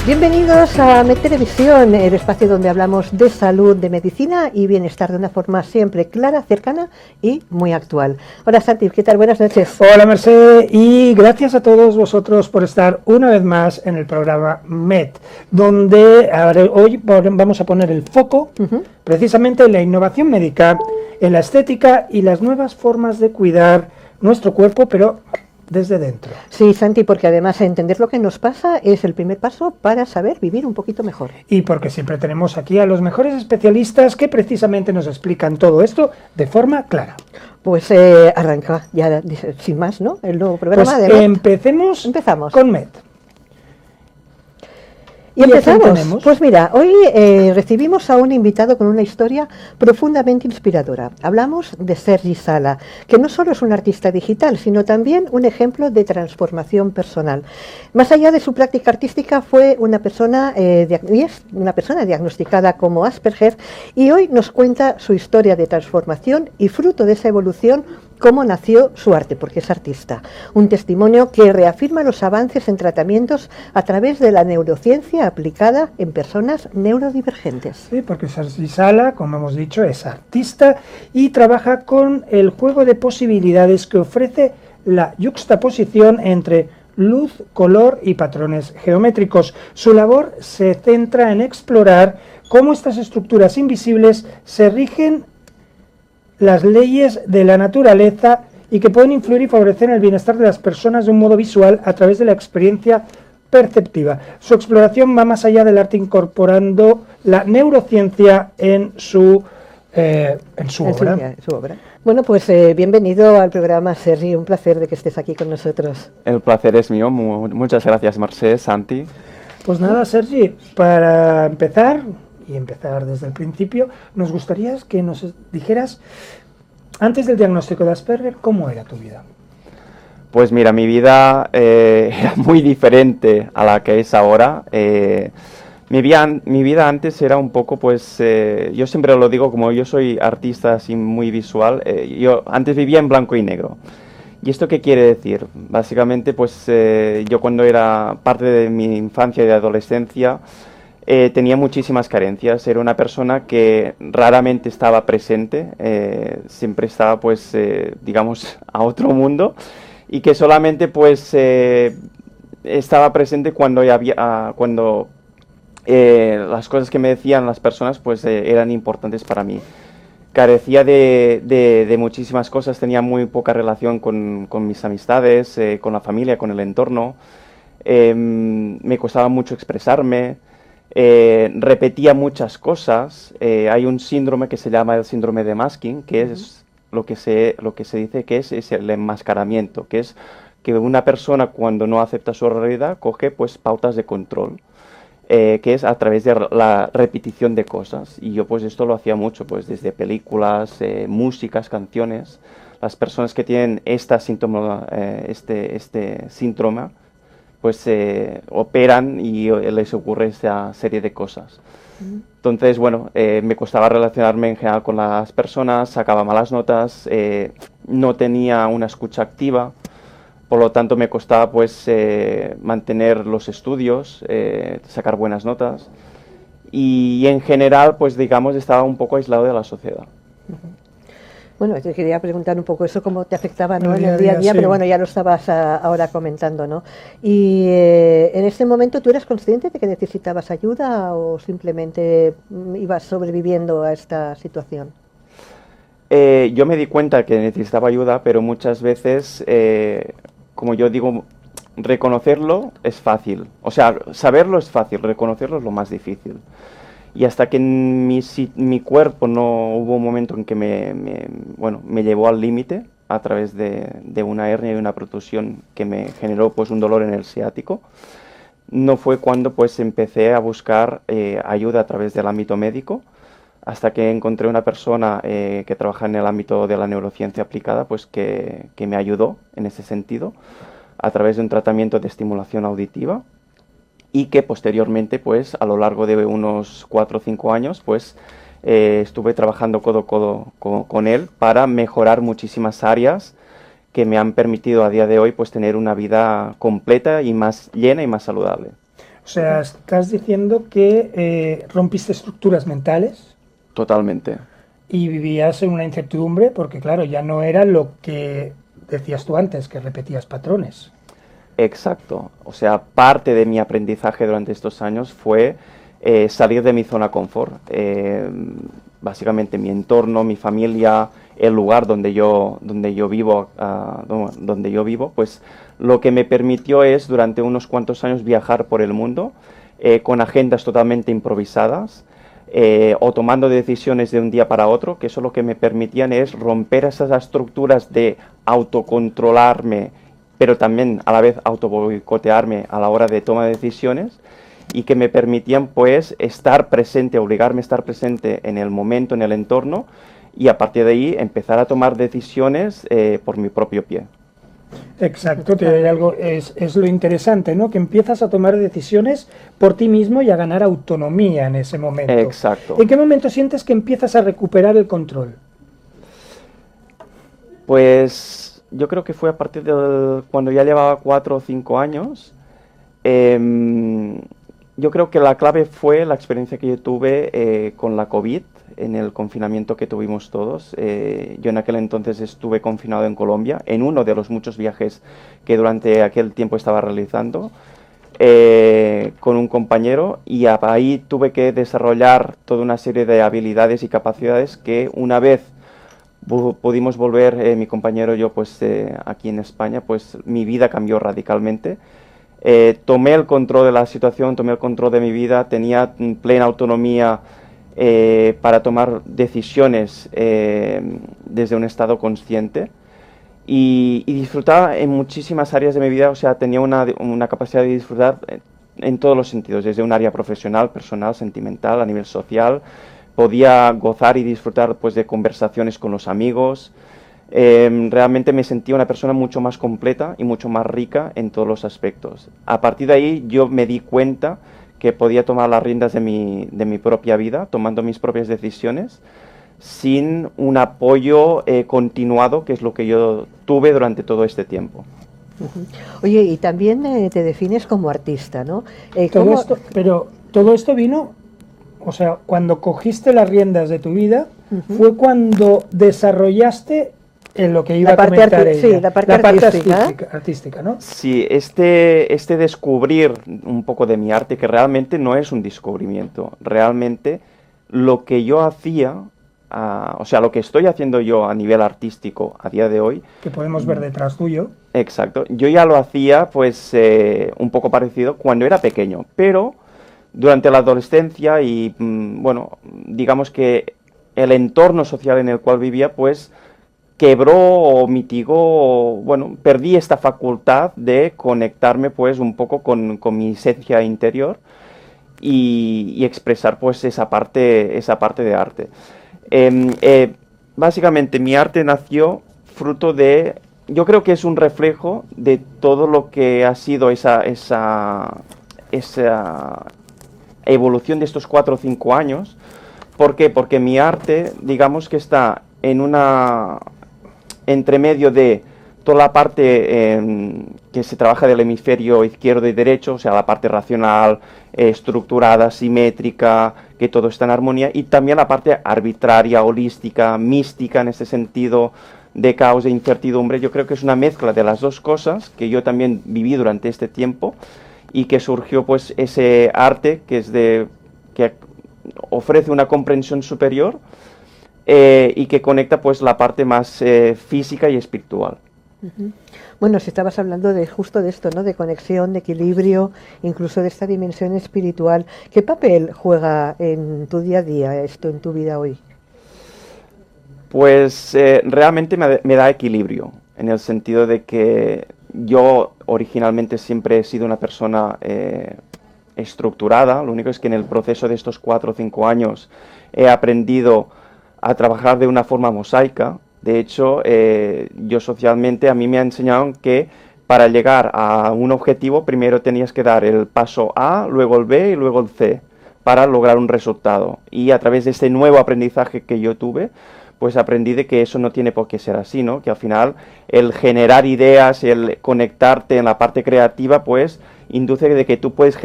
Bienvenidos a MedTelevisión, el espacio donde hablamos de salud, de medicina y bienestar de una forma siempre clara, cercana y muy actual. Hola Santi, ¿qué tal? Buenas noches. Hola Merced, y gracias a todos vosotros por estar una vez más en el programa Med, donde hoy vamos a poner el foco precisamente en la innovación médica, en la estética y las nuevas formas de cuidar nuestro cuerpo, pero desde dentro. Sí, Santi, porque además entender lo que nos pasa es el primer paso para saber vivir un poquito mejor. Y porque siempre tenemos aquí a los mejores especialistas que precisamente nos explican todo esto de forma clara. Pues arranca ya sin más, ¿no? El nuevo programa pues de Med. Empezamos con Med. Y empezamos. Pues mira, hoy recibimos a un invitado con una historia profundamente inspiradora. Hablamos de Sergi Sala, que no solo es un artista digital, sino también un ejemplo de transformación personal. Más allá de su práctica artística, fue una persona, diagnosticada como Asperger, y hoy nos cuenta su historia de transformación y fruto de esa evolución, cómo nació su arte, porque es artista. Un testimonio que reafirma los avances en tratamientos a través de la neurociencia aplicada en personas neurodivergentes. Sí, porque Sergi Sala, como hemos dicho, es artista y trabaja con el juego de posibilidades que ofrece la yuxtaposición entre luz, color y patrones geométricos. Su labor se centra en explorar cómo estas estructuras invisibles se rigen las leyes de la naturaleza y que pueden influir y favorecer el bienestar de las personas de un modo visual a través de la experiencia perceptiva. Su exploración va más allá del arte, incorporando la neurociencia en su obra. Bueno, pues bienvenido al programa, Sergi. Un placer de que estés aquí con nosotros. El placer es mío. Muchas gracias, Merced, Santi. Pues nada, Sergi, para empezar desde el principio, nos gustaría que nos dijeras, antes del diagnóstico de Asperger, ¿cómo era tu vida? Pues mira, mi vida era muy diferente a la que es ahora. Mi vida antes era un poco, pues, yo siempre lo digo, como yo soy artista así muy visual, yo antes vivía en blanco y negro. ¿Y esto qué quiere decir? Básicamente, pues, yo cuando era parte de mi infancia y de adolescencia, tenía muchísimas carencias. Era una persona que raramente estaba presente, siempre estaba, pues, digamos, a otro mundo, y que solamente, pues, estaba presente cuando las cosas que me decían las personas, pues, eran importantes para mí. Carecía de muchísimas cosas, tenía muy poca relación con mis amistades, con la familia, con el entorno. Me costaba mucho expresarme. Repetía muchas cosas. Hay un síndrome que se llama el síndrome de masking, que es lo que se dice que es el enmascaramiento, que es que una persona cuando no acepta su realidad coge, pues, pautas de control, que es a través de la repetición de cosas. Y yo, pues, esto lo hacía mucho, pues, desde películas, músicas, canciones. Las personas que tienen este síndrome, pues operan y les ocurre esta serie de cosas. Entonces, bueno, me costaba relacionarme en general con las personas, sacaba malas notas, no tenía una escucha activa, por lo tanto me costaba, pues, mantener los estudios, sacar buenas notas, y en general, pues, digamos, estaba un poco aislado de la sociedad. Bueno, te quería preguntar un poco eso, cómo te afectaba, ¿no?, en el día a día, sí. Pero bueno, ya lo estabas ahora comentando, ¿no? Y en ese momento, ¿tú eras consciente de que necesitabas ayuda o simplemente ibas sobreviviendo a esta situación? Yo me di cuenta que necesitaba ayuda, pero muchas veces, como yo digo, reconocerlo es fácil. O sea, saberlo es fácil, reconocerlo es lo más difícil. Y hasta que en mi cuerpo no hubo un momento en que me llevó al límite a través de una hernia y una protusión que me generó, pues, un dolor en el ciático, no fue cuando, pues, empecé a buscar ayuda a través del ámbito médico, hasta que encontré una persona que trabaja en el ámbito de la neurociencia aplicada, pues, que me ayudó en ese sentido a través de un tratamiento de estimulación auditiva, y que posteriormente, pues, a lo largo de unos 4 o 5 años, pues, estuve trabajando codo a codo con él para mejorar muchísimas áreas que me han permitido a día de hoy, pues, tener una vida completa y más llena y más saludable. O sea, estás diciendo que rompiste estructuras mentales Totalmente. y vivías en una incertidumbre porque, claro, ya no era lo que decías tú antes, que repetías patrones. Exacto. O sea, parte de mi aprendizaje durante estos años fue salir de mi zona confort. Básicamente mi entorno, mi familia, el lugar donde yo vivo, donde yo vivo, pues lo que me permitió es durante unos cuantos años viajar por el mundo con agendas totalmente improvisadas. O tomando decisiones de un día para otro, que eso lo que me permitían es romper esas estructuras de autocontrolarme, pero también a la vez autoboicotearme a la hora de toma de decisiones, y que me permitían pues estar presente, obligarme a estar presente en el momento, en el entorno, y a partir de ahí empezar a tomar decisiones por mi propio pie. Exacto, hay algo, es lo interesante, ¿no? Que empiezas a tomar decisiones por ti mismo y a ganar autonomía en ese momento. Exacto. ¿En qué momento sientes que empiezas a recuperar el control? Pues yo creo que fue a partir de cuando ya llevaba 4 o 5 años. Yo creo que la clave fue la experiencia que yo tuve con la COVID, en el confinamiento que tuvimos todos. Yo en aquel entonces estuve confinado en Colombia, en uno de los muchos viajes que durante aquel tiempo estaba realizando, con un compañero, y ahí tuve que desarrollar toda una serie de habilidades y capacidades que una vez pudimos volver, mi compañero y yo, pues aquí en España, pues mi vida cambió radicalmente. Tomé el control de la situación, tomé el control de mi vida, tenía plena autonomía para tomar decisiones desde un estado consciente, y disfrutaba en muchísimas áreas de mi vida. O sea, tenía una capacidad de disfrutar en todos los sentidos, desde un área profesional, personal, sentimental, a nivel social. Podía gozar y disfrutar pues de conversaciones con los amigos. Realmente me sentía una persona mucho más completa y mucho más rica en todos los aspectos. A partir de ahí yo me di cuenta que podía tomar las riendas de mi propia vida, tomando mis propias decisiones, sin un apoyo continuado, que es lo que yo tuve durante todo este tiempo. Oye, y también te defines como artista, ¿no? Todo esto vino, o sea, cuando cogiste las riendas de tu vida, fue cuando desarrollaste en lo que iba a comentar ella. Sí, la parte artística, ¿no? Sí, este descubrir un poco de mi arte, que realmente no es un descubrimiento, realmente lo que yo hacía, o sea, lo que estoy haciendo yo a nivel artístico a día de hoy, que podemos ver detrás tuyo. Exacto, yo ya lo hacía pues un poco parecido cuando era pequeño, pero durante la adolescencia y bueno, digamos que el entorno social en el cual vivía pues quebró o mitigó, bueno, perdí esta facultad de conectarme pues un poco con mi esencia interior y expresar pues esa parte de arte. Básicamente mi arte nació fruto de, yo creo que es un reflejo de todo lo que ha sido esa evolución de estos 4 o 5 años. ¿Por qué? Porque mi arte, digamos que está en entre medio de toda la parte que se trabaja del hemisferio izquierdo y derecho, o sea, la parte racional, estructurada, simétrica, que todo está en armonía, y también la parte arbitraria, holística, mística, en ese sentido de caos e incertidumbre. Yo creo que es una mezcla de las dos cosas que yo también viví durante este tiempo, y que surgió pues ese arte que ofrece una comprensión superior y que conecta pues la parte más física y espiritual. Bueno, si estabas hablando justo de esto, ¿no? De conexión, de equilibrio, incluso de esta dimensión espiritual. ¿Qué papel juega en tu día a día esto, en tu vida hoy? Pues realmente me da equilibrio, en el sentido de que yo originalmente siempre he sido una persona estructurada. Lo único es que en el proceso de estos 4 o 5 años he aprendido a trabajar de una forma mosaica. De hecho, yo socialmente, a mí me han enseñado que para llegar a un objetivo primero tenías que dar el paso A, luego el B y luego el C para lograr un resultado. Y a través de este nuevo aprendizaje que yo tuve, pues aprendí de que eso no tiene por qué ser así, ¿no? Que al final el generar ideas, el conectarte en la parte creativa, pues induce de que tú puedes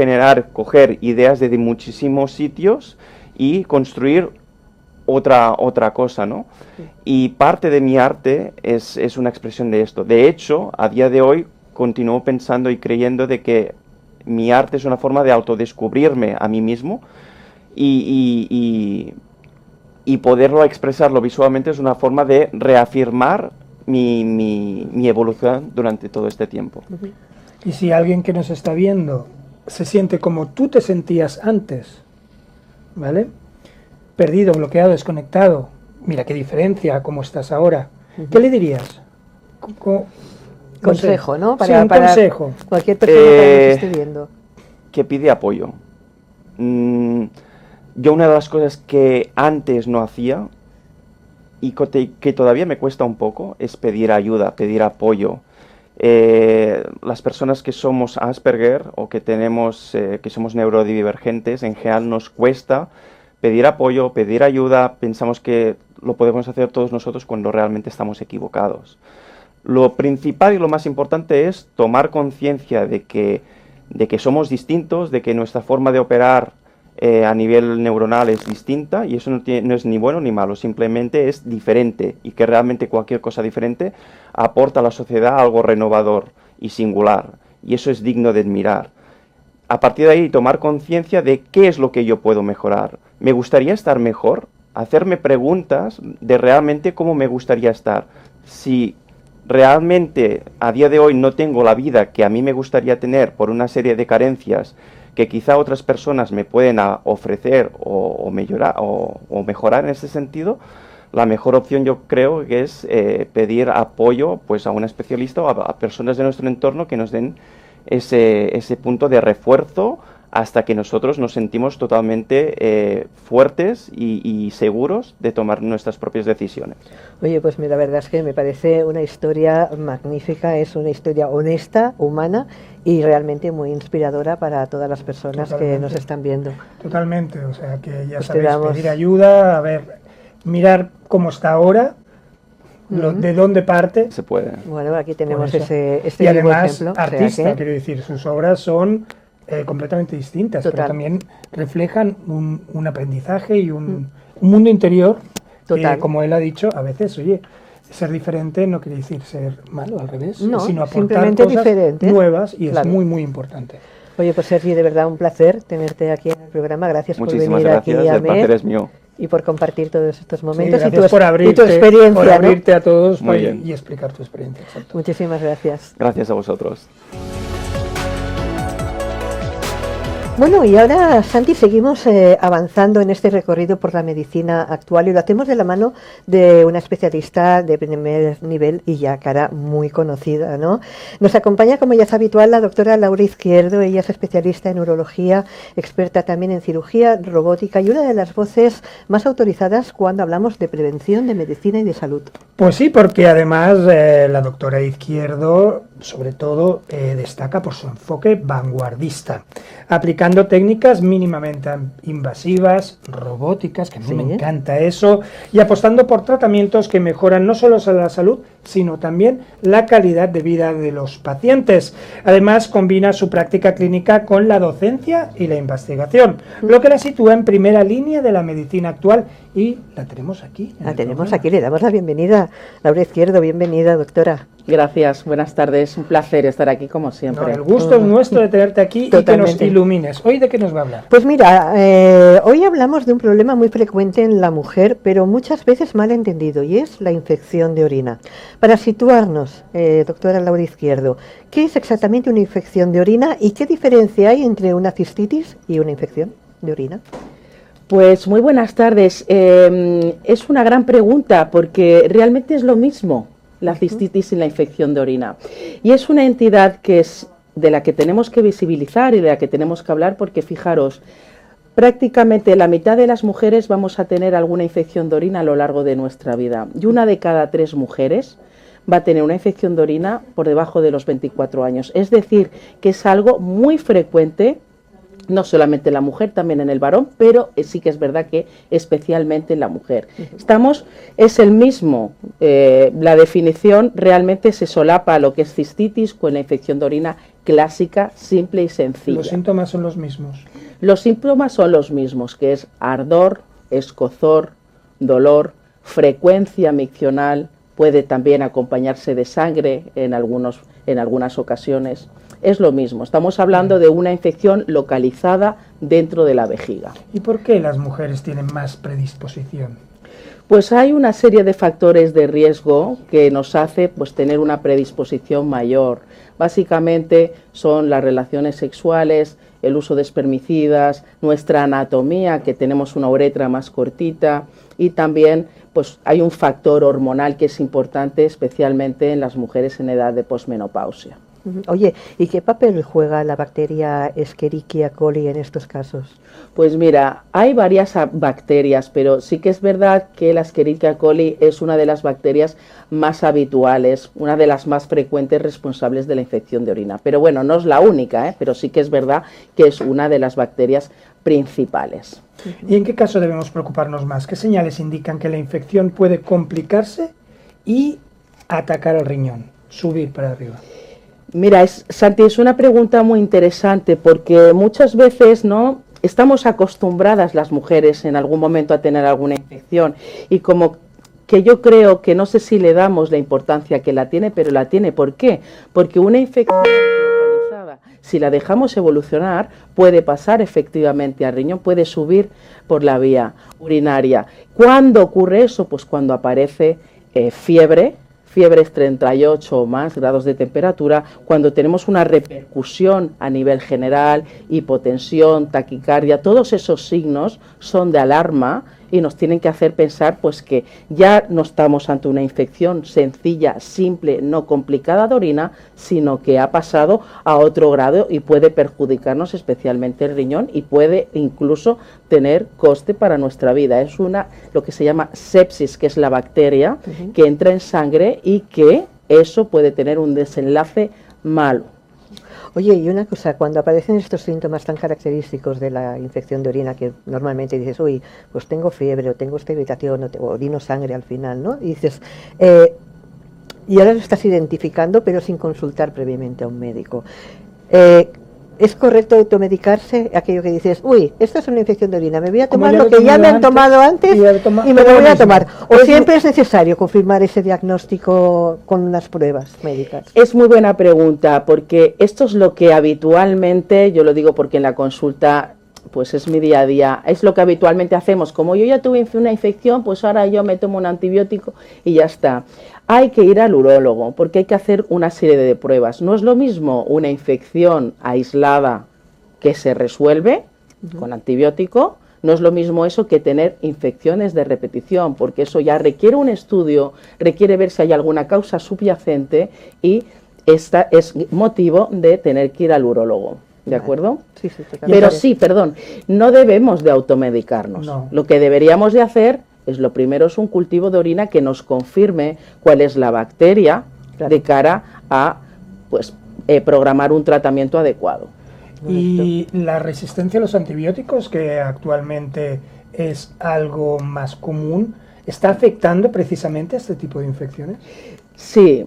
coger ideas de muchísimos sitios y construir otra cosa, ¿no? Y parte de mi arte es una expresión de esto. De hecho, a día de hoy continúo pensando y creyendo de que mi arte es una forma de autodescubrirme a mí mismo y poderlo expresarlo visualmente es una forma de reafirmar mi evolución durante todo este tiempo. Y si alguien que nos está viendo se siente como tú te sentías antes, ¿vale? Perdido, bloqueado, desconectado, mira qué diferencia, cómo estás ahora, ¿qué le dirías? Consejo, ¿no? Sí, un consejo. Cualquier persona que nos esté viendo. Que pide apoyo. Yo una de las cosas que antes no hacía y que todavía me cuesta un poco es pedir ayuda, pedir apoyo. Las personas que somos Asperger o que somos neurodivergentes, en general nos cuesta pedir apoyo, pedir ayuda. Pensamos que lo podemos hacer todos nosotros cuando realmente estamos equivocados. Lo principal y lo más importante es tomar conciencia de que somos distintos, de que nuestra forma de operar a nivel neuronal es distinta, y eso no es ni bueno ni malo, simplemente es diferente, y que realmente cualquier cosa diferente aporta a la sociedad algo renovador y singular, y eso es digno de admirar. A partir de ahí, tomar conciencia de qué es lo que yo puedo mejorar. ¿Me gustaría estar mejor? Hacerme preguntas de realmente cómo me gustaría estar. Si realmente a día de hoy no tengo la vida que a mí me gustaría tener por una serie de carencias que quizá otras personas me pueden ofrecer o mejorar en ese sentido, la mejor opción yo creo que es pedir apoyo pues a un especialista o a personas de nuestro entorno que nos den ese punto de refuerzo hasta que nosotros nos sentimos totalmente fuertes y seguros de tomar nuestras propias decisiones. Oye, pues mira, la verdad es que me parece una historia magnífica, es una historia honesta, humana y realmente muy inspiradora para todas las personas que nos están viendo. Totalmente, o sea que ya pues sabéis, pedir ayuda, a ver, mirar cómo está ahora, de dónde parte. Se puede. Bueno, aquí tenemos este y además, ejemplo. artista, o sea que... quiero decir, sus obras son completamente distintas, pero también reflejan un aprendizaje y un mundo interior que, como él ha dicho, a veces, oye, ser diferente no quiere decir ser malo, al revés, no, sino aportar simplemente cosas diferente, nuevas, y es muy, muy importante. Oye, pues Sergi, de verdad un placer tenerte aquí en el programa. Gracias por venir aquí a el placer es mío. Y por compartir todos estos momentos y tu experiencia, por abrirte ¿no? a todos y explicar tu experiencia. Exacto. Muchísimas gracias. Gracias a vosotros. Bueno, y ahora, Santi, seguimos avanzando en este recorrido por la medicina actual y lo hacemos de la mano de una especialista de primer nivel y ya cara muy conocida, ¿no? Nos acompaña, como ya es habitual, la doctora Laura Izquierdo. Ella es especialista en urología, experta también en cirugía, robótica y una de las voces más autorizadas cuando hablamos de prevención, de medicina y de salud. Pues sí, porque además la doctora Izquierdo, sobre todo, destaca por su enfoque vanguardista, aplicando técnicas mínimamente invasivas, robóticas, que a mí me encanta eso, y apostando por tratamientos que mejoran no solo la salud, sino también la calidad de vida de los pacientes. Además, combina su práctica clínica con la docencia y la investigación, lo que la sitúa en primera línea de la medicina actual, y la tenemos aquí. La tenemos aquí, le damos la bienvenida. Laura Izquierdo, bienvenida, doctora. Gracias, buenas tardes, un placer estar aquí como siempre. No, el gusto es nuestro de tenerte aquí. Totalmente. Y que nos ilumines. ¿Hoy de qué nos va a hablar? Pues mira, hoy hablamos de un problema muy frecuente en la mujer, pero muchas veces mal entendido, y es la infección de orina. Para situarnos, doctora Laura Izquierdo, ¿qué es exactamente una infección de orina y qué diferencia hay entre una cistitis y una infección de orina? Pues muy buenas tardes. Es una gran pregunta porque realmente es lo mismo la cistitis y la infección de orina. Y es una entidad que es de la que tenemos que visibilizar y de la que tenemos que hablar porque, fijaros, prácticamente la mitad de las mujeres vamos a tener alguna infección de orina a lo largo de nuestra vida. Y una de cada 3 mujeres va a tener una infección de orina por debajo de los 24 años. Es decir, que es algo muy frecuente No solamente en la mujer, también en el varón, pero sí que es verdad que especialmente en la mujer. Es el mismo, la definición realmente se solapa a lo que es cistitis con la infección de orina clásica, simple y sencilla. Los síntomas son los mismos. Los síntomas son los mismos, que es ardor, escozor, dolor, frecuencia miccional, puede también acompañarse de sangre en algunas ocasiones. Es lo mismo, estamos hablando de una infección localizada dentro de la vejiga. ¿Y por qué las mujeres tienen más predisposición? Pues hay una serie de factores de riesgo que nos hace pues, tener una predisposición mayor. Básicamente son las relaciones sexuales, el uso de espermicidas, nuestra anatomía, que tenemos una uretra más cortita, y también pues, hay un factor hormonal que es importante, especialmente en las mujeres en edad de posmenopausia. Oye, ¿y qué papel juega la bacteria Escherichia coli en estos casos? Pues mira, hay varias bacterias, pero sí que es verdad que la Escherichia coli es una de las bacterias más habituales, una de las más frecuentes responsables de la infección de orina. Pero bueno, no es la única, pero sí que es verdad que es una de las bacterias principales. ¿Y en qué caso debemos preocuparnos más? ¿Qué señales indican que la infección puede complicarse y atacar al riñón, subir para arriba? Mira, Santi, es una pregunta muy interesante porque muchas veces no estamos acostumbradas las mujeres en algún momento a tener alguna infección y como que yo creo que no sé si le damos la importancia que la tiene, pero la tiene. ¿Por qué? Porque una infección localizada, si la dejamos evolucionar, puede pasar efectivamente al riñón, puede subir por la vía urinaria. ¿Cuándo ocurre eso? Pues cuando aparece fiebres 38 o más grados de temperatura, cuando tenemos una repercusión a nivel general, hipotensión, taquicardia, todos esos signos son de alarma y nos tienen que hacer pensar pues que ya no estamos ante una infección sencilla, simple, no complicada de orina, sino que ha pasado a otro grado y puede perjudicarnos especialmente el riñón y puede incluso tener coste para nuestra vida. Es lo que se llama sepsis, que es la bacteria que entra en sangre y que eso puede tener un desenlace malo. Oye, y una cosa, cuando aparecen estos síntomas tan característicos de la infección de orina, que normalmente dices, uy, pues tengo fiebre, o tengo esta irritación, o orino sangre al final, ¿no? Y dices, y ahora lo estás identificando, pero sin consultar previamente a un médico. ¿Es correcto automedicarse? Aquello que dices, uy, esta es una infección de orina, me voy a tomar lo que ya me han tomado antes y me lo voy a tomar. ¿O siempre es necesario confirmar ese diagnóstico con unas pruebas médicas? Es muy buena pregunta, porque esto es lo que habitualmente, yo lo digo porque en la consulta pues es mi día a día, es lo que habitualmente hacemos. Como yo ya tuve una infección, pues ahora yo me tomo un antibiótico y ya está. Hay que ir al urólogo porque hay que hacer una serie de pruebas. No es lo mismo una infección aislada que se resuelve con antibiótico, no es lo mismo eso que tener infecciones de repetición, porque eso ya requiere un estudio, requiere ver si hay alguna causa subyacente y esta es motivo de tener que ir al urólogo. ¿De acuerdo? Sí, totalmente. Pero sí, perdón, no debemos de automedicarnos. No. Lo que deberíamos de hacer es, lo primero es un cultivo de orina que nos confirme cuál es la bacteria de cara a pues programar un tratamiento adecuado. Y la resistencia a los antibióticos, que actualmente es algo más común, ¿está afectando precisamente a este tipo de infecciones? Sí,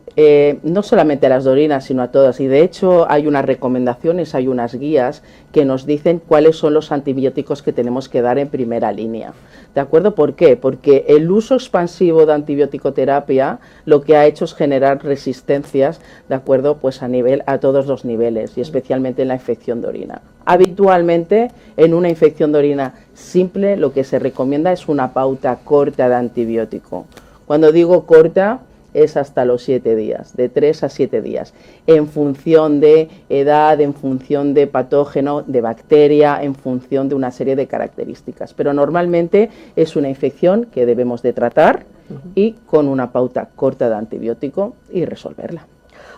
no solamente a las de orina, sino a todas. Y de hecho hay unas recomendaciones, hay unas guías que nos dicen cuáles son los antibióticos que tenemos que dar en primera línea. ¿De acuerdo? ¿Por qué? Porque el uso expansivo de antibioticoterapia lo que ha hecho es generar resistencias, ¿de acuerdo? Pues a todos los niveles y especialmente en la infección de orina. Habitualmente en una infección de orina simple lo que se recomienda es una pauta corta de antibiótico. Cuando digo corta, es hasta los 7 días, de 3 a 7 días, en función de edad, en función de patógeno, de bacteria, en función de una serie de características. Pero normalmente es una infección que debemos de tratar y con una pauta corta de antibiótico y resolverla.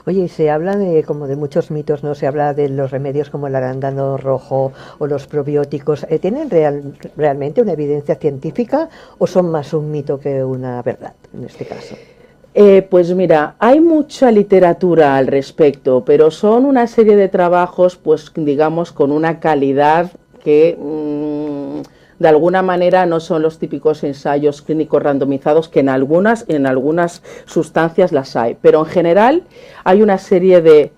Oye, y se habla como de muchos mitos, ¿no? Se habla de los remedios como el arándano rojo o los probióticos. ¿Tienen realmente una evidencia científica o son más un mito que una verdad en este caso? Pues mira, hay mucha literatura al respecto, pero son una serie de trabajos, pues digamos, con una calidad que de alguna manera no son los típicos ensayos clínicos randomizados, que en algunas sustancias las hay, pero en general hay una serie de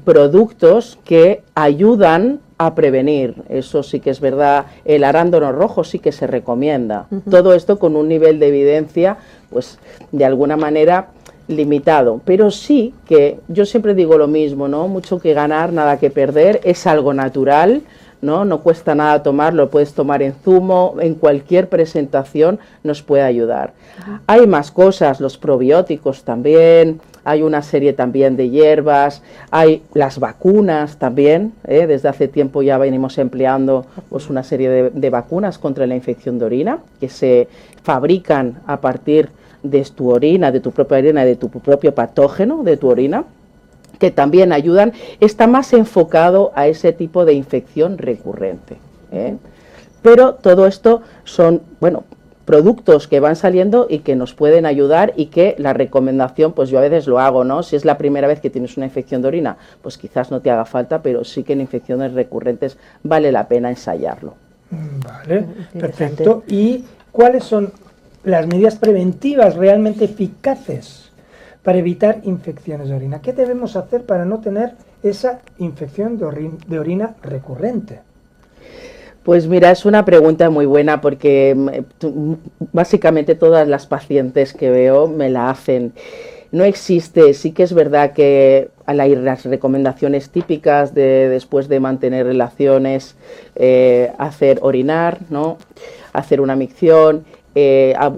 productos que ayudan a prevenir. Eso sí que es verdad. El arándano rojo sí que se recomienda. Todo esto con un nivel de evidencia, pues de alguna manera limitado, pero sí que yo siempre digo lo mismo, ¿no? Mucho que ganar, nada que perder, es algo natural, ¿no? No cuesta nada tomarlo, puedes tomar en zumo, en cualquier presentación nos puede ayudar. Hay más cosas, los probióticos también, hay una serie también de hierbas, hay las vacunas también, desde hace tiempo ya venimos empleando pues una serie de vacunas contra la infección de orina, que se fabrican a partir de tu orina, de tu propia orina, de tu propio patógeno, de tu orina, que también ayudan. Está más enfocado a ese tipo de infección recurrente, pero todo esto son, bueno, productos que van saliendo y que nos pueden ayudar, y que la recomendación, pues yo a veces lo hago, ¿no? Si es la primera vez que tienes una infección de orina, pues quizás no te haga falta, pero sí que en infecciones recurrentes vale la pena ensayarlo. Vale, perfecto. ¿Y cuáles son las medidas preventivas realmente eficaces para evitar infecciones de orina? ¿Qué debemos hacer para no tener esa infección de orina recurrente? Pues mira, es una pregunta muy buena, porque básicamente todas las pacientes que veo me la hacen. No existe, sí que es verdad que las recomendaciones típicas de después de mantener relaciones, hacer orinar, ¿no? Hacer una micción,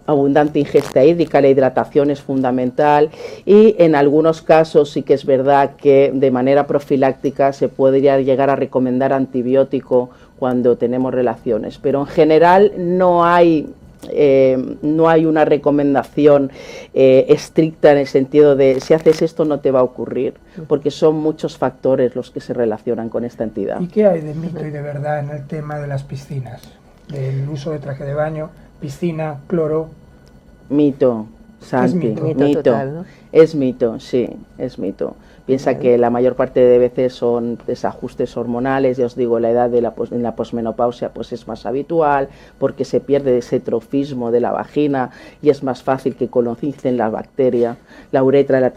abundante ingesta hídrica, la hidratación es fundamental, y en algunos casos sí que es verdad que de manera profiláctica se podría llegar a recomendar antibiótico cuando tenemos relaciones, pero en general no hay una recomendación estricta en el sentido de si haces esto no te va a ocurrir, porque son muchos factores los que se relacionan con esta entidad. ¿Y qué hay de mito y de verdad en el tema de las piscinas? Del uso de traje de baño, piscina, cloro. Mito, Santi, Es mito total, ¿no? Es mito, sí, es mito. Piensa que la mayor parte de veces son desajustes hormonales, ya os digo, la edad en la posmenopausia pues es más habitual, porque se pierde ese trofismo de la vagina y es más fácil que colonicen la bacteria. La uretra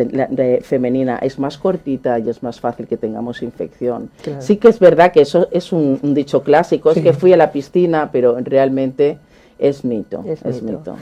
femenina es más cortita y es más fácil que tengamos infección. Claro. Sí que es verdad que eso es un dicho clásico, Sí. es que fui a la piscina, pero realmente es mito, Es mito.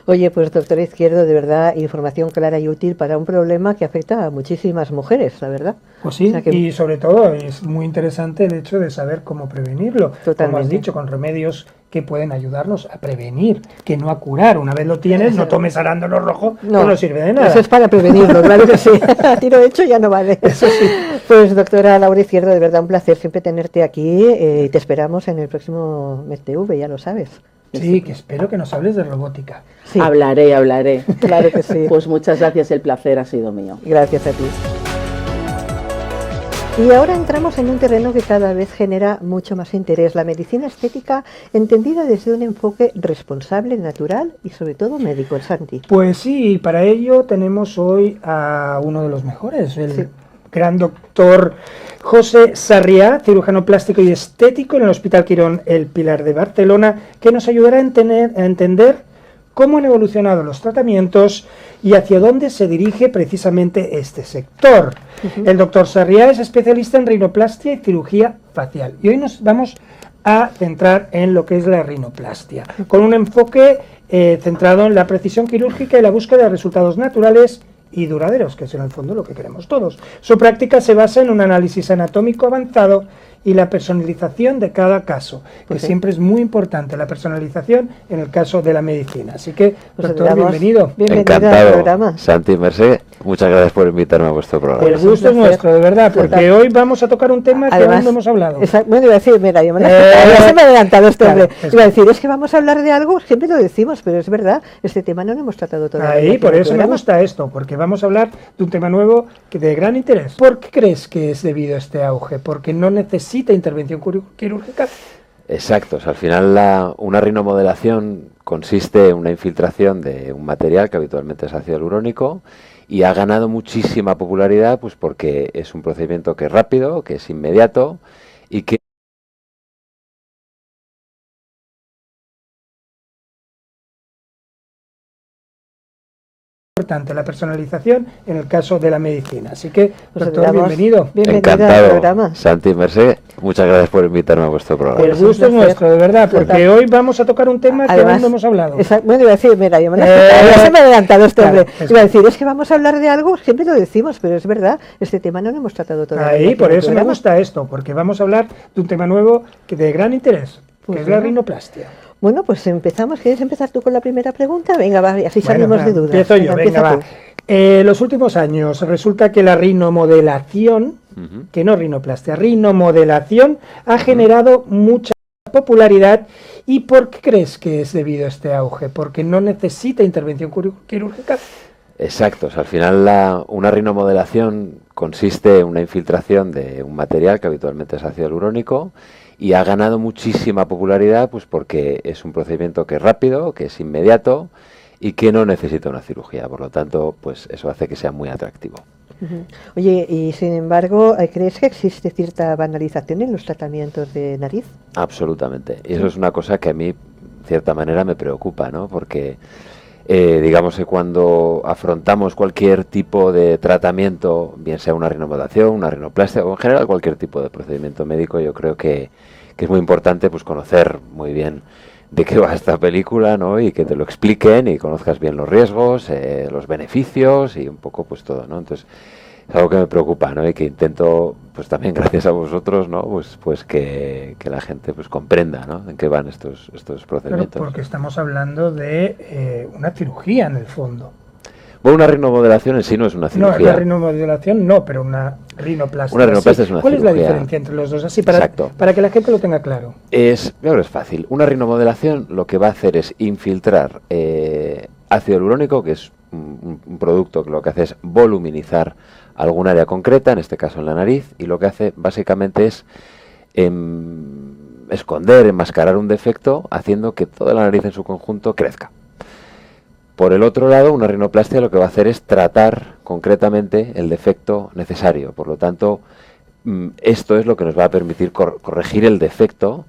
Oye, pues doctora Izquierdo, de verdad, información clara y útil para un problema que afecta a muchísimas mujeres, la verdad. Pues sí, O sea que- y sobre todo es muy interesante el hecho de saber cómo prevenirlo. Como has Totalmente. dicho, con remedios que pueden ayudarnos a prevenir, que no a curar. Una vez lo tienes, no tomes arándano rojo, no sirve de nada. Eso es para prevenirlo, claro que sí. A tiro hecho ya no vale. Eso sí. Pues doctora Laura Izquierdo, de verdad un placer siempre tenerte aquí, y te esperamos en el próximo MedTV, ya lo sabes. Sí, que espero que nos hables de robótica. Sí, Hablaré. claro que sí. Pues muchas gracias, el placer ha sido mío. Gracias a ti. Y ahora entramos en un terreno que cada vez genera mucho más interés, la medicina estética entendida desde un enfoque responsable, natural y sobre todo médico, el Santi. Pues sí, y para ello tenemos hoy a uno de los mejores, el Sí. gran doctor José Sarriá, cirujano plástico y estético en el Hospital Quirón El Pilar de Barcelona, que nos ayudará a entender cómo han evolucionado los tratamientos y hacia dónde se dirige precisamente este sector. El doctor Sarriá es especialista en rinoplastia y cirugía facial, y hoy nos vamos a centrar en lo que es la rinoplastia, con un enfoque centrado en la precisión quirúrgica y la búsqueda de resultados naturales y duraderos, que es en el fondo lo que queremos todos. Su práctica se basa en un análisis anatómico avanzado y la personalización de cada caso, que sí. siempre es muy importante, la personalización en el caso de la medicina. Así que, Pues doctor, le damos bienvenido. bienvenida al Encantado, programa. Santi Mercé, muchas gracias por invitarme a vuestro programa. El es un gusto es placer. nuestro, de verdad, porque Total. hoy vamos a tocar un tema que aún no hemos hablado. Bueno, iba a decir, mira, ya se me ha adelantado este Claro, hombre. Iba a decir, es que vamos a hablar de algo, siempre lo decimos, pero es verdad, este tema no lo hemos tratado todavía. Ahí, aquí por en el eso me programa. gusta esto, porque vamos a hablar de un tema nuevo que de gran interés. ¿Por qué crees que es debido a este auge? ¿Porque no necesita intervención quirúrgica? Exacto, o sea, al final una rinomodelación consiste en una infiltración de un material que habitualmente es ácido hialurónico y ha ganado muchísima popularidad pues porque es un procedimiento que es rápido, que es inmediato y que Importante la personalización en el caso de la medicina. Así que, Pues doctor, damos bienvenido. bienvenida al encantado. programa. Santi, Mercé, muchas gracias por invitarme a vuestro programa. El Es un gusto es placer. nuestro, de verdad, porque Total. hoy vamos a tocar un tema que Además, aún no hemos hablado. Bueno, iba a decir, mira, yo ya se me ha adelantado este Claro, hombre. eso. Iba a decir, es que vamos a hablar de algo, siempre lo decimos, pero es verdad, este tema no lo hemos tratado todavía. Ahí, aquí por en el eso me programa. gusta esto, porque vamos a hablar de un tema nuevo que de gran interés, Pues que es la venga. rinoplastia. Bueno, pues empezamos. ¿Quieres empezar tú con la primera pregunta? Venga, va, y así Bueno, salimos va, de dudas. empiezo yo, venga, empieza va. tú. Los últimos años resulta que la rinomodelación, Ujú. que no rinoplastia, rinomodelación ha generado mucha popularidad. ¿Y por qué crees que es debido a este auge? ¿Porque no necesita intervención quirúrgica? Exacto, o sea, al final una rinomodelación consiste en una infiltración de un material que habitualmente es ácido hialurónico y ha ganado muchísima popularidad pues porque es un procedimiento que es rápido, que es inmediato y que no necesita una cirugía. Por lo tanto, pues eso hace que sea muy atractivo. Ujú. Oye, y sin embargo, ¿crees que existe cierta banalización en los tratamientos de nariz? Absolutamente. Y eso es una cosa que a mí, de cierta manera, me preocupa, ¿no? Porque, digamos que cuando afrontamos cualquier tipo de tratamiento, bien sea una rinomodelación, una rinoplastia o en general cualquier tipo de procedimiento médico, yo creo que es muy importante pues conocer muy bien de qué va esta película, ¿no? Y que te lo expliquen y conozcas bien los riesgos, los beneficios y un poco pues todo, ¿no? Entonces es algo que me preocupa, ¿no? Y que intento, pues también gracias a vosotros, ¿no? Pues que la gente pues comprenda, ¿no? En qué van estos Claro, procedimientos. porque estamos hablando de una cirugía en el fondo. Bueno, una rinomodelación en sí no es una No, cirugía. la rinomodelación no, pero una rinoplastia. Una rinoplastia sí. es una ¿Cuál es la cirugía? diferencia entre los dos? Así Exacto. para que la gente lo tenga claro. Yo creo que es fácil. Una rinomodelación lo que va a hacer es infiltrar ácido hialurónico, que es un producto que lo que hace es voluminizar algún área concreta, en este caso en la nariz, y lo que hace básicamente es esconder, enmascarar un defecto, haciendo que toda la nariz en su conjunto crezca. Por el otro lado, una rinoplastia lo que va a hacer es tratar concretamente el defecto necesario. Por lo tanto, esto es lo que nos va a permitir corregir el defecto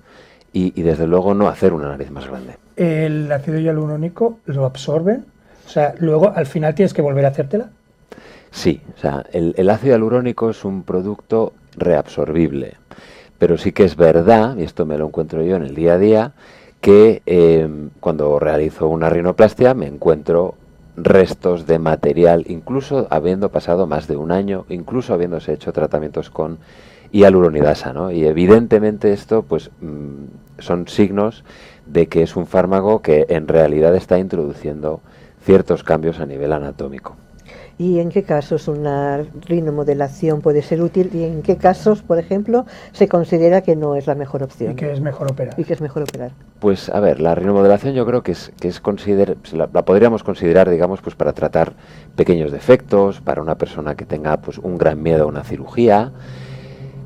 y desde luego no hacer una nariz más grande. El ácido hialurónico lo absorbe, o sea, luego al final tienes que volver a hacértela. Sí, o sea, el ácido hialurónico es un producto reabsorbible, pero sí que es verdad, y esto me lo encuentro yo en el día a día, que cuando realizo una rinoplastia me encuentro restos de material, incluso habiendo pasado más de un año, incluso habiéndose hecho tratamientos con hialuronidasa, ¿no? Y evidentemente esto pues son signos de que es un fármaco que en realidad está introduciendo ciertos cambios a nivel anatómico. ¿Y en qué casos una rinomodelación puede ser útil? ¿Y en qué casos, por ejemplo, se considera que no es la mejor opción? Y que es mejor operar. Y que es mejor operar. Pues a ver, la rinomodelación yo creo que la podríamos considerar, digamos, pues para tratar pequeños defectos, para una persona que tenga pues un gran miedo a una cirugía,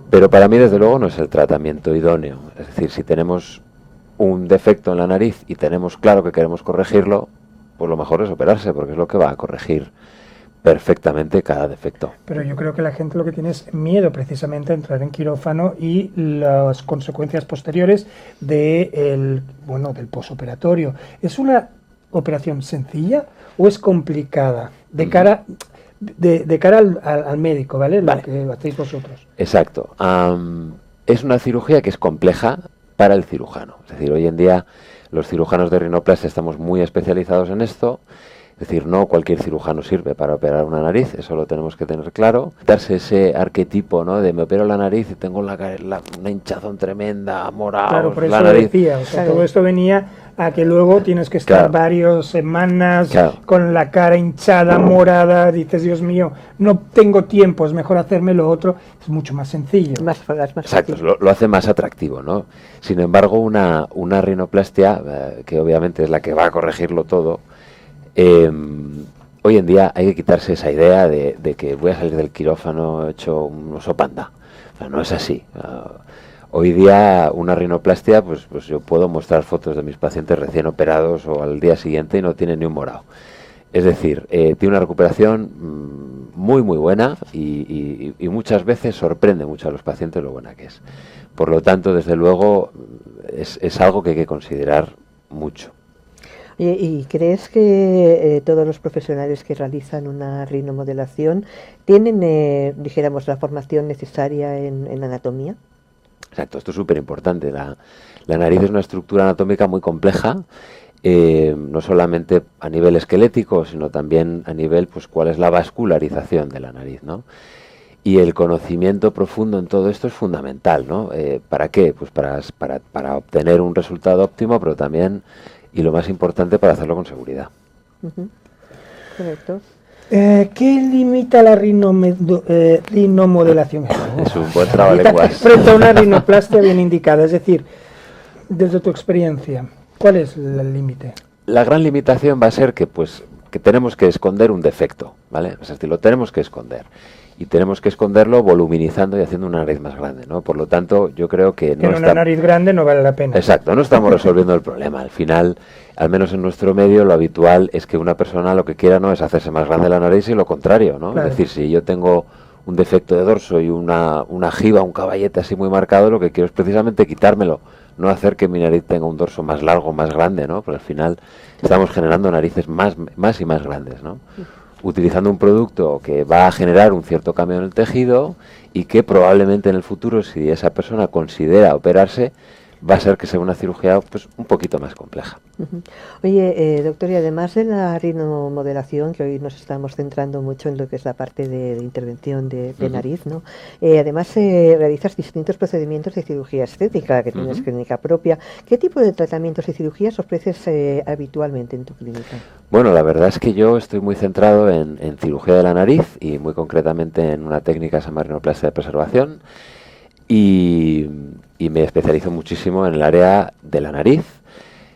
pero para mí desde luego no es el tratamiento idóneo. Es decir, si tenemos un defecto en la nariz y tenemos claro que queremos corregirlo, pues lo mejor es operarse, porque es lo que va a corregir perfectamente cada defecto. Pero yo creo que la gente lo que tiene es miedo precisamente a entrar en quirófano y las consecuencias posteriores del posoperatorio. ¿Es una operación sencilla o es complicada de cara al médico, ¿vale? Vale. Lo que hacéis vosotros. Exacto. Es una cirugía que es compleja para el cirujano. Es decir, hoy en día los cirujanos de rinoplastia estamos muy especializados en esto. Es decir, no cualquier cirujano sirve para operar una nariz, eso lo tenemos que tener claro. Darse ese arquetipo, ¿no? De me opero la nariz y tengo una hinchazón tremenda, morado, Claro, por eso la lo nariz. decía. O sea, Claro. todo esto venía a que luego tienes que estar Claro. varias semanas Claro. con la cara hinchada, morada. Dices, Dios mío, no tengo tiempo, es mejor hacerme lo otro. Es mucho más sencillo. Más Exacto, fácil. lo hace más atractivo, ¿no? Sin embargo, una rinoplastia, que obviamente es la que va a corregirlo todo, hoy en día hay que quitarse esa idea de que voy a salir del quirófano hecho un oso panda. O sea, no es así. Hoy día una rinoplastia, pues yo puedo mostrar fotos de mis pacientes recién operados o al día siguiente y no tienen ni un morado. Es decir, tiene una recuperación muy buena y muchas veces sorprende mucho a los pacientes lo buena que es. Por lo tanto, desde luego, es algo que hay que considerar mucho. ¿Y crees que todos los profesionales que realizan una rinomodelación tienen, dijéramos, la formación necesaria en anatomía? Exacto, esto es súper importante. La nariz es una estructura anatómica muy compleja, no solamente a nivel esquelético, sino también a nivel, pues, cuál es la vascularización de la nariz, ¿no? Y el conocimiento profundo en todo esto es fundamental, ¿no? ¿Para qué? Pues para obtener un resultado óptimo, pero también, y lo más importante, para hacerlo con seguridad. Correcto. ¿Qué limita la rinomodelación? Es un buen trabalenguas. Frente a una rinoplastia bien indicada, es decir, desde tu experiencia, ¿cuál es el límite? La gran limitación va a ser que tenemos que esconder un defecto, ¿vale? Es decir, lo tenemos que esconder. Y tenemos que esconderlo voluminizando y haciendo una nariz más grande, ¿no? Por lo tanto, yo creo que no una nariz grande no vale la pena. Exacto, no estamos resolviendo el problema. Al final, al menos en nuestro medio, lo habitual es que una persona lo que quiera no es hacerse más grande la nariz y lo contrario, ¿no? Claro. Es decir, si yo tengo un defecto de dorso y una jiba, un caballete así muy marcado, lo que quiero es precisamente quitármelo, no hacer que mi nariz tenga un dorso más largo, más grande, ¿no? Porque al final estamos generando narices más y más grandes, ¿no? Utilizando un producto que va a generar un cierto cambio en el tejido y que probablemente en el futuro, si esa persona considera operarse, va a ser que sea una cirugía, pues, un poquito más compleja. Oye, doctor, y además de la rinomodelación, que hoy nos estamos centrando mucho en lo que es la parte de intervención de nariz, ¿no? Además realizas distintos procedimientos de cirugía estética, que tienes clínica propia. ¿Qué tipo de tratamientos y cirugías ofreces habitualmente en tu clínica? Bueno, la verdad es que yo estoy muy centrado en cirugía de la nariz y muy concretamente en una técnica que se llama rinoplastia de preservación y me especializo muchísimo en el área de la nariz.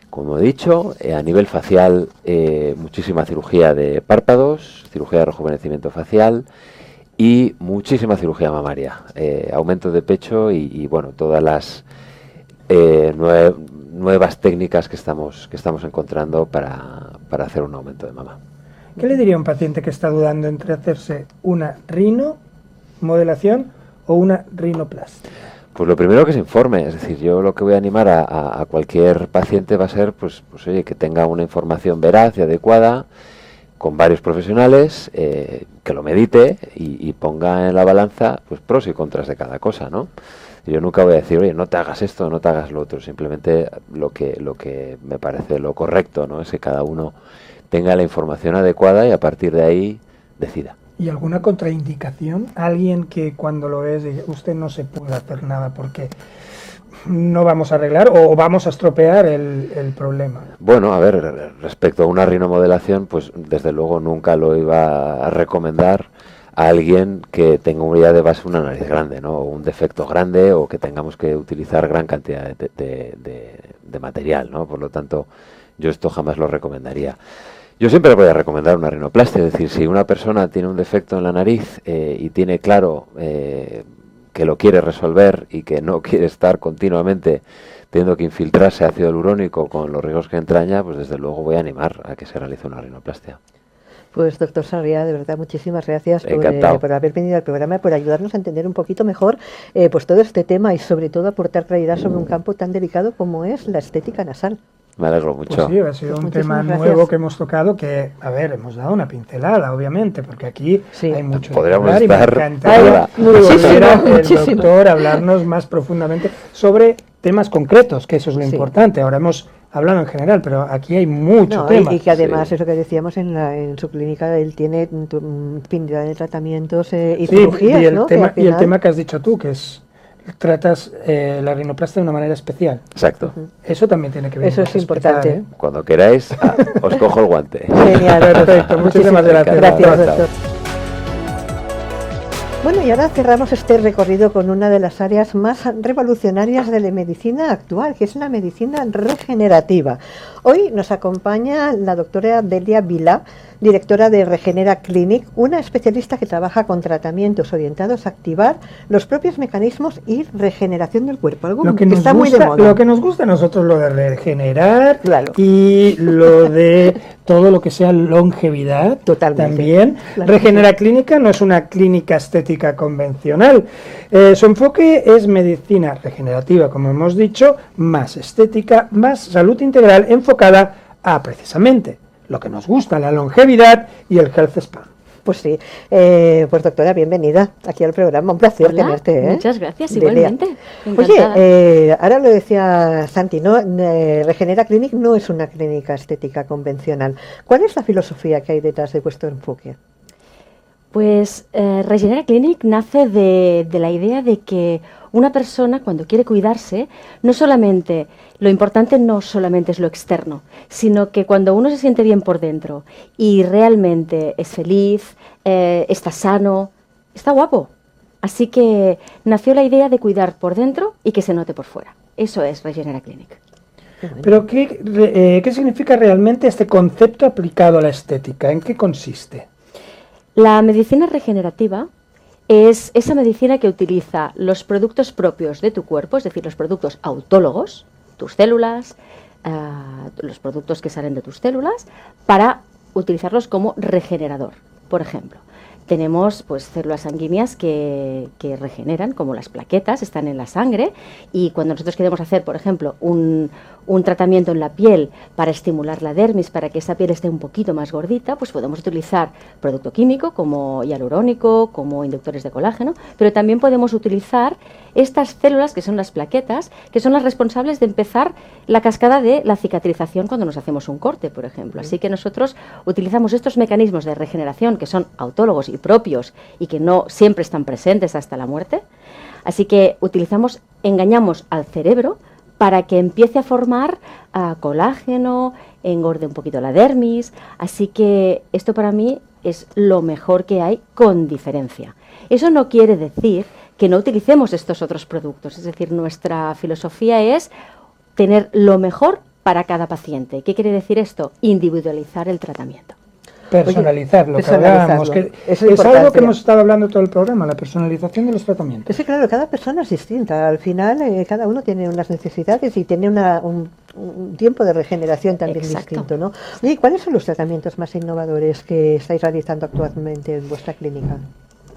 Como he dicho, a nivel facial, muchísima cirugía de párpados, cirugía de rejuvenecimiento facial y muchísima cirugía mamaria, aumento de pecho y bueno, todas las nuevas técnicas que estamos encontrando para hacer un aumento de mama. ¿Qué le diría a un paciente que está dudando entre hacerse una rinomodelación o una rinoplastia? Pues lo primero que se informe, es decir, yo lo que voy a animar a cualquier paciente va a ser, pues oye, que tenga una información veraz y adecuada con varios profesionales, que lo medite y ponga en la balanza, pues, pros y contras de cada cosa, ¿no? Yo nunca voy a decir, oye, no te hagas esto, no te hagas lo otro, simplemente lo que me parece lo correcto, ¿no? Es que cada uno tenga la información adecuada y a partir de ahí decida. ¿Y alguna contraindicación? Alguien que cuando lo ves diga, usted no se puede hacer nada porque no vamos a arreglar o vamos a estropear el problema. Bueno, a ver, respecto a una rinomodelación, pues desde luego nunca lo iba a recomendar a alguien que tenga ya de base una nariz grande, ¿no? O un defecto grande o que tengamos que utilizar gran cantidad de material, ¿no? Por lo tanto, yo esto jamás lo recomendaría. Yo siempre voy a recomendar una rinoplastia, es decir, si una persona tiene un defecto en la nariz y tiene claro que lo quiere resolver y que no quiere estar continuamente teniendo que infiltrarse ácido hialurónico con los riesgos que entraña, pues desde luego voy a animar a que se realice una rinoplastia. Pues doctor Sarriá, de verdad muchísimas gracias por haber venido al programa y por ayudarnos a entender un poquito mejor pues todo este tema y sobre todo aportar claridad sobre un campo tan delicado como es la estética nasal. Me alegro mucho. Pues sí, ha sido un tema nuevo que hemos tocado que, a ver, hemos dado una pincelada, obviamente, porque aquí hay mucho Podríamos que hablar estar y me encantaría muchísimo. el doctor hablarnos más profundamente sobre temas concretos, que eso es lo importante. Ahora hemos hablado en general, pero aquí hay mucho tema. Y que además, eso que decíamos, en su clínica él tiene infinidad de tratamientos y cirugías, y el ¿no? tema, y el tema que has dicho tú, que es tratas la rinoplastia de una manera especial. Exacto. Eso también tiene que ver. Eso es importante. ¿eh? Cuando queráis, os cojo el guante. Genial. Perfecto, muchísimas gracias. Gracias, doctor. Bueno, y ahora cerramos este recorrido con una de las áreas más revolucionarias de la medicina actual, que es la medicina regenerativa. Hoy nos acompaña la doctora Delia Vilá, directora de Regenera Clinic, una especialista que trabaja con tratamientos orientados a activar los propios mecanismos y regeneración del cuerpo, algo que está muy de moda. Lo que nos gusta a nosotros, lo de regenerar, claro, y lo de todo lo que sea longevidad. Totalmente. También. Claro. Regenera Clínica no es una clínica estética convencional. Su enfoque es medicina regenerativa, como hemos dicho, más estética, más salud integral, enfocada a precisamente lo que nos gusta, la longevidad y el health spa. Pues sí, pues doctora, bienvenida aquí al programa, un placer Hola, tenerte. muchas gracias, Delia. igualmente. Oye, ahora lo decía Santi, ¿no? Regenera Clinic no es una clínica estética convencional. ¿Cuál es la filosofía que hay detrás de vuestro enfoque? Pues Regenera Clinic nace de la idea de que una persona cuando quiere cuidarse, no solamente, lo importante no solamente es lo externo, sino que cuando uno se siente bien por dentro y realmente es feliz, está sano, está guapo. Así que nació la idea de cuidar por dentro y que se note por fuera. Eso es Regenera Clinic. Pero ¿qué significa realmente este concepto aplicado a la estética? ¿En qué consiste? La medicina regenerativa es esa medicina que utiliza los productos propios de tu cuerpo, es decir, los productos autólogos, tus células, los productos que salen de tus células, para utilizarlos como regenerador. Por ejemplo, tenemos pues células sanguíneas que regeneran, como las plaquetas, están en la sangre, y cuando nosotros queremos hacer, por ejemplo, un tratamiento en la piel para estimular la dermis, para que esa piel esté un poquito más gordita, pues podemos utilizar producto químico como hialurónico, como inductores de colágeno, pero también podemos utilizar estas células que son las plaquetas, que son las responsables de empezar la cascada de la cicatrización cuando nos hacemos un corte, por ejemplo. Así que nosotros utilizamos estos mecanismos de regeneración que son autólogos y propios y que no siempre están presentes hasta la muerte. Así que engañamos al cerebro para que empiece a formar colágeno, engorde un poquito la dermis. Así que esto para mí es lo mejor que hay con diferencia. Eso no quiere decir que no utilicemos estos otros productos. Es decir, nuestra filosofía es tener lo mejor para cada paciente. ¿Qué quiere decir esto? Individualizar el tratamiento. Personalizar, lo que hablábamos, que es algo que hemos estado hablando todo el programa, la personalización de los tratamientos. Es que claro, cada persona es distinta, al final cada uno tiene unas necesidades y tiene un tiempo de regeneración también distinto, ¿no? ¿Y cuáles son los tratamientos más innovadores que estáis realizando actualmente en vuestra clínica?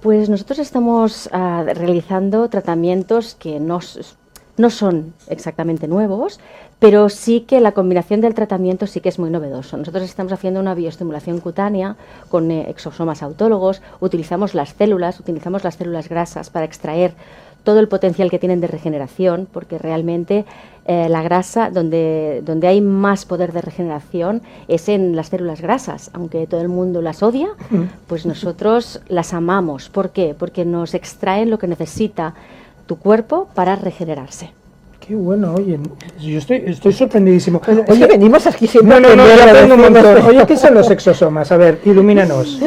Pues nosotros estamos realizando tratamientos que no son exactamente nuevos, pero sí que la combinación del tratamiento sí que es muy novedoso. Nosotros estamos haciendo una bioestimulación cutánea con exosomas autólogos, utilizamos las células grasas para extraer todo el potencial que tienen de regeneración, porque realmente la grasa, donde hay más poder de regeneración, es en las células grasas. Aunque todo el mundo las odia, pues nosotros las amamos. ¿Por qué? Porque nos extraen lo que necesita tu cuerpo para regenerarse. Qué bueno, oye, yo estoy sorprendidísimo. Bueno, oye, es que venimos aquí siempre no, yo aprendo un montón. Oye, ¿qué son los exosomas? A ver, ilumínanos.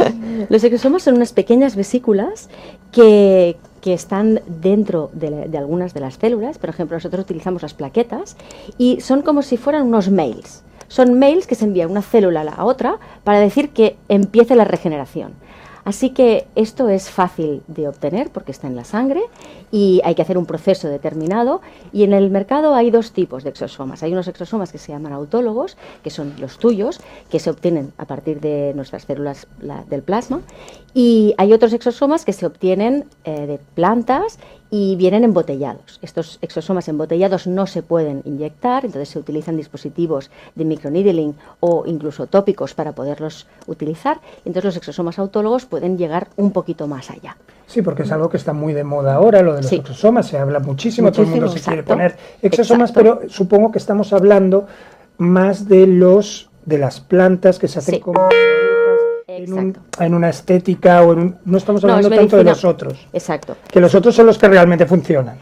Los exosomas son unas pequeñas vesículas que están dentro de algunas de las células. Por ejemplo, nosotros utilizamos las plaquetas y son como si fueran unos mails. Son mails que se envían una célula a la otra para decir que empiece la regeneración. Así que esto es fácil de obtener porque está en la sangre y hay que hacer un proceso determinado, y en el mercado hay dos tipos de exosomas. Hay unos exosomas que se llaman autólogos, que son los tuyos, que se obtienen a partir de nuestras células del plasma, y hay otros exosomas que se obtienen de plantas y vienen embotellados. Estos exosomas embotellados no se pueden inyectar, entonces se utilizan dispositivos de microneedling o incluso tópicos para poderlos utilizar. Entonces los exosomas autólogos pueden llegar un poquito más allá. Sí, porque es algo que está muy de moda ahora, lo de los exosomas, se habla muchísimo, todo el mundo se quiere poner exosomas, pero supongo que estamos hablando más de las plantas que se hacen como en una estética, no estamos hablando tanto de los otros. Exacto. Que los otros son los que realmente funcionan.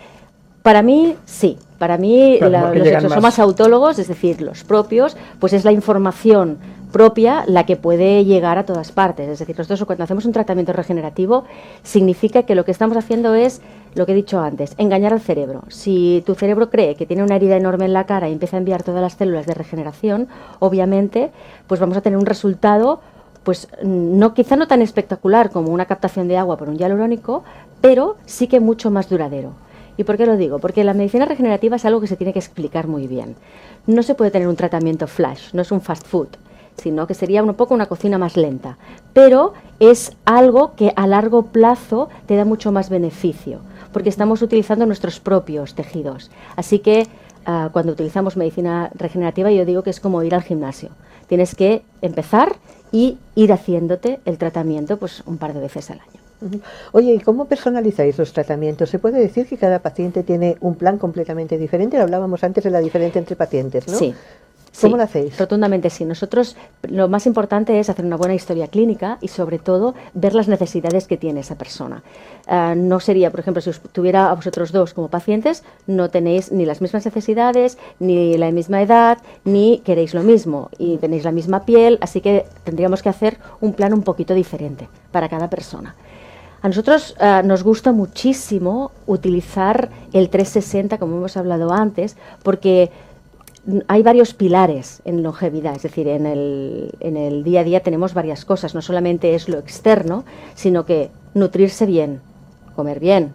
Para mí, sí. Para mí, claro, los exosomas autólogos, es decir, los propios, pues es la información propia la que puede llegar a todas partes. Es decir, nosotros cuando hacemos un tratamiento regenerativo, significa que lo que estamos haciendo es, lo que he dicho antes, engañar al cerebro. Si tu cerebro cree que tiene una herida enorme en la cara y empieza a enviar todas las células de regeneración, obviamente, pues vamos a tener un resultado pues no, quizá no tan espectacular como una captación de agua por un hialurónico, pero sí que mucho más duradero. ¿Y por qué lo digo? Porque la medicina regenerativa es algo que se tiene que explicar muy bien. No se puede tener un tratamiento flash, no es un fast food, sino que sería un poco una cocina más lenta. Pero es algo que a largo plazo te da mucho más beneficio, porque estamos utilizando nuestros propios tejidos. Así que cuando utilizamos medicina regenerativa, yo digo que es como ir al gimnasio. Tienes que empezar y ir haciéndote el tratamiento pues un par de veces al año. Oye, ¿y cómo personalizáis los tratamientos? ¿Se puede decir que cada paciente tiene un plan completamente diferente? Lo hablábamos antes de la diferencia entre pacientes, ¿no? Sí. ¿Cómo Sí, lo hacéis? rotundamente sí. Nosotros lo más importante es hacer una buena historia clínica y sobre todo ver las necesidades que tiene esa persona. No sería, por ejemplo, si os tuviera a vosotros dos como pacientes, no tenéis ni las mismas necesidades, ni la misma edad, ni queréis lo mismo y tenéis la misma piel, así que tendríamos que hacer un plan un poquito diferente para cada persona. A nosotros nos gusta muchísimo utilizar el 360, como hemos hablado antes, porque hay varios pilares en longevidad, es decir, en el día a día tenemos varias cosas, no solamente es lo externo, sino que nutrirse bien, comer bien,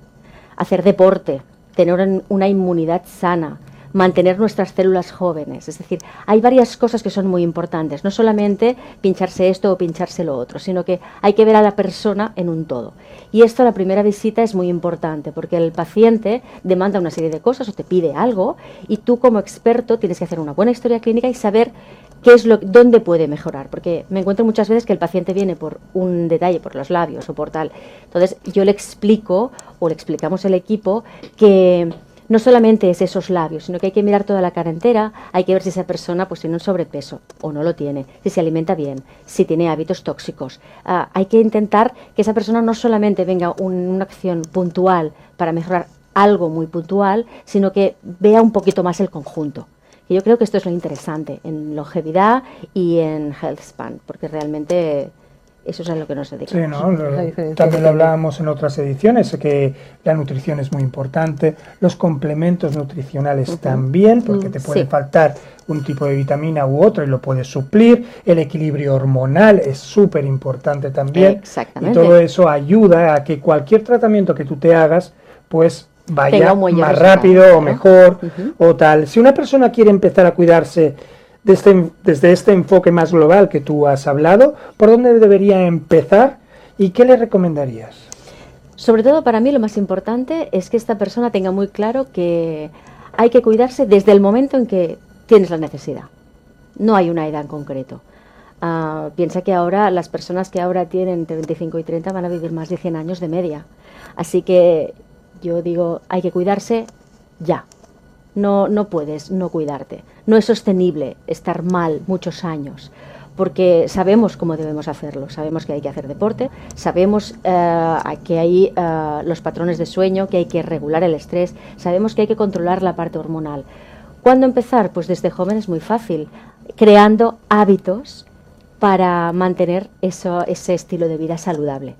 hacer deporte, tener una inmunidad sana, mantener nuestras células jóvenes, es decir, hay varias cosas que son muy importantes, no solamente pincharse esto o pincharse lo otro, sino que hay que ver a la persona en un todo. Y esto, la primera visita es muy importante, porque el paciente demanda una serie de cosas o te pide algo, y tú como experto tienes que hacer una buena historia clínica y saber dónde puede mejorar, porque me encuentro muchas veces que el paciente viene por un detalle, por los labios o por tal. Entonces yo le explico, o le explicamos al equipo, que no solamente es esos labios, sino que hay que mirar toda la cara entera, hay que ver si esa persona pues tiene un sobrepeso o no lo tiene, si se alimenta bien, si tiene hábitos tóxicos. Hay que intentar que esa persona no solamente venga una acción puntual para mejorar algo muy puntual, sino que vea un poquito más el conjunto. Y yo creo que esto es lo interesante en longevidad y en health span, porque realmente eso es a lo que nos dedicamos. Sí, ¿no? También lo hablábamos en otras ediciones, que la nutrición es muy importante, los complementos nutricionales también, porque te puede faltar un tipo de vitamina u otro y lo puedes suplir, el equilibrio hormonal es súper importante también. Exactamente. Y todo eso ayuda a que cualquier tratamiento que tú te hagas, pues vaya más rápido o mejor o tal. Si una persona quiere empezar a cuidarse desde este enfoque más global que tú has hablado, ¿por dónde debería empezar y qué le recomendarías? Sobre todo para mí lo más importante es que esta persona tenga muy claro que hay que cuidarse desde el momento en que tienes la necesidad. No hay una edad en concreto. Piensa que ahora las personas que ahora tienen entre 25 y 30 van a vivir más de 100 años de media. Así que yo digo, hay que cuidarse ya. No puedes no cuidarte. No es sostenible estar mal muchos años, porque sabemos cómo debemos hacerlo. Sabemos que hay que hacer deporte, sabemos que hay los patrones de sueño, que hay que regular el estrés, sabemos que hay que controlar la parte hormonal. ¿Cuándo empezar? Pues desde joven es muy fácil, creando hábitos para mantener ese estilo de vida saludable.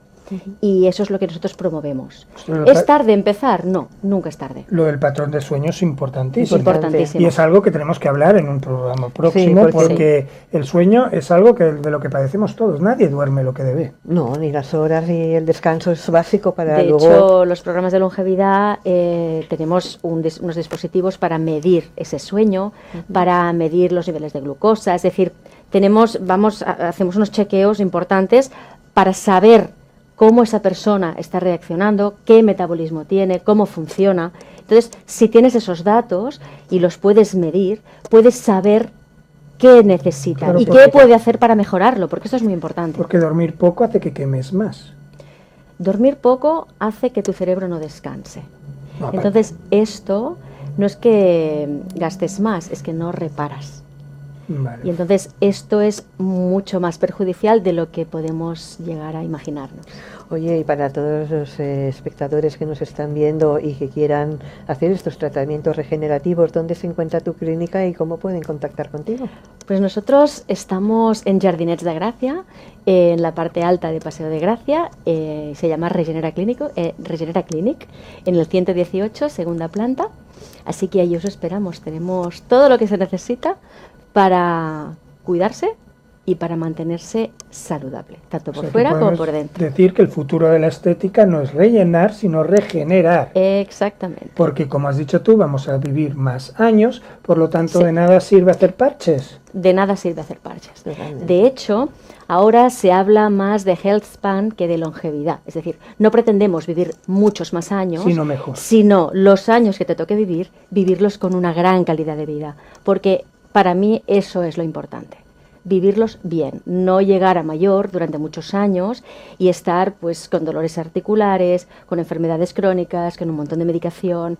Y eso es lo que nosotros promovemos. ¿Es tarde empezar? No, nunca es tarde. Lo del patrón de sueño es importantísimo. Importantísimo. Y es algo que tenemos que hablar en un programa próximo, porque el sueño es algo de lo que padecemos todos. Nadie duerme lo que debe. No, ni las horas ni el descanso es básico para De luego... hecho, los programas de longevidad tenemos unos dispositivos para medir ese sueño, para medir los niveles de glucosa. Es decir, hacemos unos chequeos importantes para saber cómo esa persona está reaccionando, qué metabolismo tiene, cómo funciona. Entonces, si tienes esos datos y los puedes medir, puedes saber qué necesita y qué puede hacer para mejorarlo, porque eso es muy importante. Porque dormir poco hace que quemes más. Dormir poco hace que tu cerebro no descanse. Entonces, esto no es que gastes más, es que no reparas. Vale. Y entonces esto es mucho más perjudicial de lo que podemos llegar a imaginarnos. Oye, y para todos los espectadores que nos están viendo y que quieran hacer estos tratamientos regenerativos, ¿dónde se encuentra tu clínica y cómo pueden contactar contigo? Pues nosotros estamos en Jardinets de Gracia, en la parte alta de Paseo de Gracia, se llama Regenera Clinic, en el 118, segunda planta, así que ahí os esperamos. Tenemos todo lo que se necesita para cuidarse y para mantenerse saludable, tanto O por sea, que fuera como podemos por dentro. decir que el futuro de la estética no es rellenar, sino regenerar. Exactamente. Porque, como has dicho tú, vamos a vivir más años, por lo tanto, Sí. de nada sirve hacer parches. De nada sirve hacer parches. Totalmente. De hecho, ahora se habla más de health span que de longevidad. Es decir, no pretendemos vivir muchos más años, Sino mejor. sino los años que te toque vivir, vivirlos con una gran calidad de vida. Porque para mí eso es lo importante. Vivirlos bien, no llegar a mayor durante muchos años y estar pues con dolores articulares, con enfermedades crónicas, con un montón de medicación.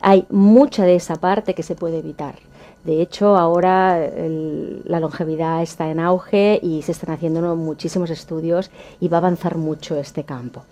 Hay mucha de esa parte que se puede evitar. De hecho, ahora la longevidad está en auge y se están haciendo muchísimos estudios y va a avanzar mucho este campo.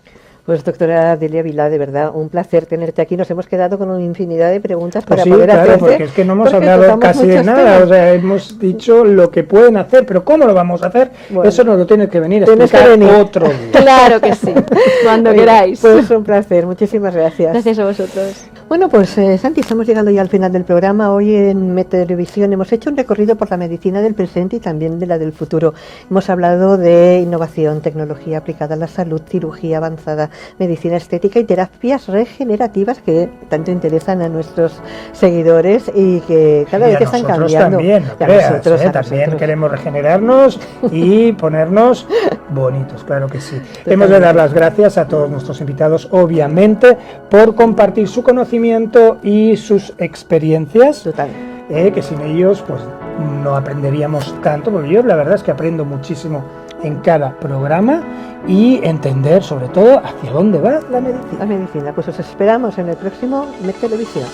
Pues doctora Delia Vilá, de verdad, un placer tenerte aquí. Nos hemos quedado con una infinidad de preguntas Pues para sí, poder claro, hacerte, porque es que no hemos porque hablado tocamos casi de muchos nada, temas. o sea, hemos dicho lo que pueden hacer, pero ¿cómo lo vamos a hacer? Bueno. Eso nos lo tienes que venir a Tienes que explicar venir. otro día. Claro que sí, cuando Oye, queráis. Pues un placer, muchísimas gracias. Gracias a vosotros. Bueno, pues Santi, estamos llegando ya al final del programa. Hoy en Metelevisión hemos hecho un recorrido por la medicina del presente y también de la del futuro. Hemos hablado de innovación, tecnología aplicada a la salud, cirugía avanzada, medicina estética y terapias regenerativas que tanto interesan a nuestros seguidores y que cada Y vez a están nosotros cambiando. también, no Y a creas, nosotros, a también nosotros. queremos regenerarnos y ponernos bonitos, claro que sí. Totalmente. Hemos de dar las gracias a todos nuestros invitados, obviamente, por compartir su conocimiento y sus experiencias, Total. que sin ellos pues no aprenderíamos tanto, porque yo la verdad es que aprendo muchísimo en cada programa y entender sobre todo hacia dónde va la medicina. La medicina. Pues os esperamos en el próximo Metelevisión.